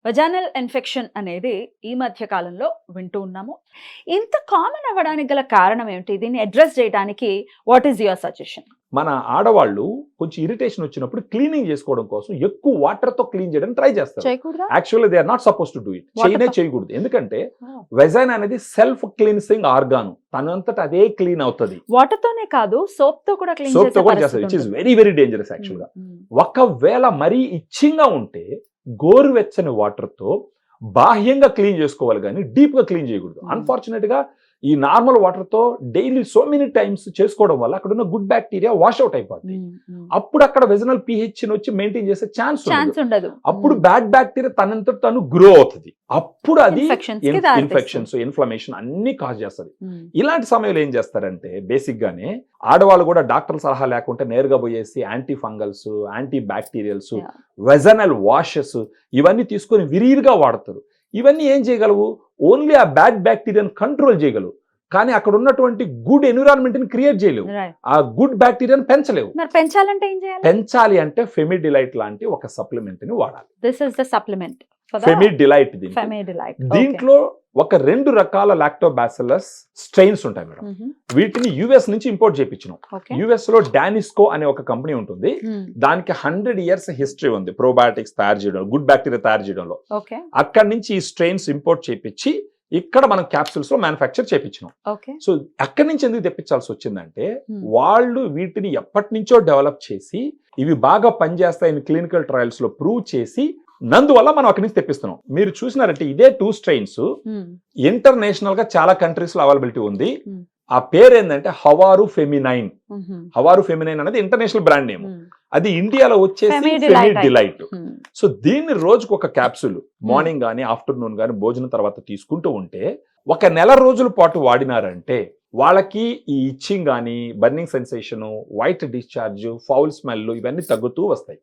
వజానల్ infection అనేది ఈ మధ్య కాలంలో వింటూ ఉన్నాము. ఇంత కామన్ అవ్వడానికి గల కారణం ఏమిటి? దీన్ని అడ్రెస్ చేయడానికి వాట్ ఈస్ యువర్ సజెషన్? మన ఆడవాళ్ళు కొంచెం ఇరిటేషన్ వచ్చినప్పుడు క్లీనింగ్ చేసుకోవడం కోసం ఎక్కువ వాటర్ తో క్లీన్ చేయడానికి ట్రై చేస్తారు. చేయకూడదా? Actually they are not suppose to do it. చేయకూడదు. ఎందుకంటే వెజైన్ అనేది సెల్ఫ్ క్లీన్సింగ్ ఆర్గాన్, తనంతట అదే క్లీన్ అవుతుంది. వాటర్ తోనే కాదు, సోప్ తో కూడా క్లీన్ సోప్ తో కూడా చేస్తారు, which is very very dangerous actual గా. ఒకవేళ మరీ ఇచ్చింగ్ గా ఉంటే గోరువెచ్చని వాటర్ తో బాహ్యంగా క్లీన్ చేసుకోవాలి, కానీ డీప్ గా క్లీన్ చేయకూడదు. అన్ఫార్చునేట్ గా ఈ నార్మల్ వాటర్ తో డైలీ సో మెనీ టైమ్స్ చేసుకోవడం వల్ల అక్కడ ఉన్న గుడ్ బ్యాక్టీరియా వాష్ అవుట్ అయిపోతుంది. అప్పుడు అక్కడ వెజనల్ pH వచ్చి మెయింటైన్ చేసే ఛాన్స్ ఉండదు. అప్పుడు బ్యాడ్ బ్యాక్టీరియా తనంత తను గ్రో అవుతుంది. అప్పుడు అది ఇన్ఫెక్షన్స్, ఇన్ఫ్లమేషన్ అన్ని కాజ్ చేస్తుంది. ఇలాంటి సమయంలో ఏం చేస్తారంటే బేసిక్ గానే ఆడవాళ్ళు కూడా డాక్టర్ సలహా లేకుంటే నేరుగా పోయేసి anti fungals, anti bacterials, vaginal washes ఇవన్నీ తీసుకొని విరివిగా వాడతారు. ఇవన్నీ ఏం చేయగలవు? ఓన్లీ ఆ బ్యాడ్ బ్యాక్టీరియాని కంట్రోల్ చేయగలవు, కానీ అక్కడ ఉన్నటువంటి గుడ్ ఎన్విరాన్మెంట్ ని క్రియేట్ చేయలేవు. ఆ గుడ్ బ్యాక్టీరియాని పెంచలేవు. పెంచాలంటే ఏం చేయాలి? పెంచాలి అంటే ఫెమిడిలైట్ లాంటి ఒక సప్లిమెంట్ ని వాడాలి. This is the supplement Femidilite. దీంట్లో ఒక 2 రకాల లాక్టోబాసిల్లస్ స్ట్రెయిన్స్ ఉంటాయి మేడం. వీటిని యుఎస్ నుంచి ఇంపోర్ట్ చేయించినాం. యుఎస్ లో డానిస్కో అనే ఒక కంపెనీ ఉంటుంది. దానికి 100 years హిస్టరీ ఉంది ప్రోబయాటిక్స్ తయారు చేయడం, గుడ్ బ్యాక్టీరియా తయారు చేయడంలో. అక్కడి నుంచి ఈ స్ట్రెయిన్స్ ఇంపోర్ట్ చేయించి ఇక్కడ మనం క్యాప్సూల్స్ లో మ్యానుఫ్యాక్చర్ చేయించినాం. సో అక్కడి నుంచి ఎందుకు తెప్పించాల్సి వచ్చిందంటే వాళ్ళు వీటిని ఎప్పటి నుంచో డెవలప్ చేసి ఇవి బాగా పనిచేస్తాయని క్లినికల్ ట్రయల్స్ లో ప్రూవ్ చేసి నందువల్ల మనం అక్కడి నుంచి తెప్పిస్తున్నాం. మీరు చూసినారంటే ఇదే 2 strains ఇంటర్నేషనల్ గా చాలా కంట్రీస్ లో అవైలబిలిటీ ఉంది. ఆ పేరు ఏంటంటే హవారు ఫెమినైన్. హవారు ఫెమినైన్ అనేది ఇంటర్నేషనల్ బ్రాండ్ నేమ్. అది ఇండియాలో వచ్చేసి ఫెమిడిలైట్. సో దీన్ని రోజుకు ఒక క్యాప్సూల్ మార్నింగ్ గానీ ఆఫ్టర్నూన్ గానీ భోజనం తర్వాత తీసుకుంటూ ఉంటే 1 నెల రోజుల పాటు వాడినారంటే వాళ్ళకి ఈ ఇచ్చింగ్ కానీ, burning sensation, white discharge, foul smell ఇవన్నీ తగ్గుతూ వస్తాయి.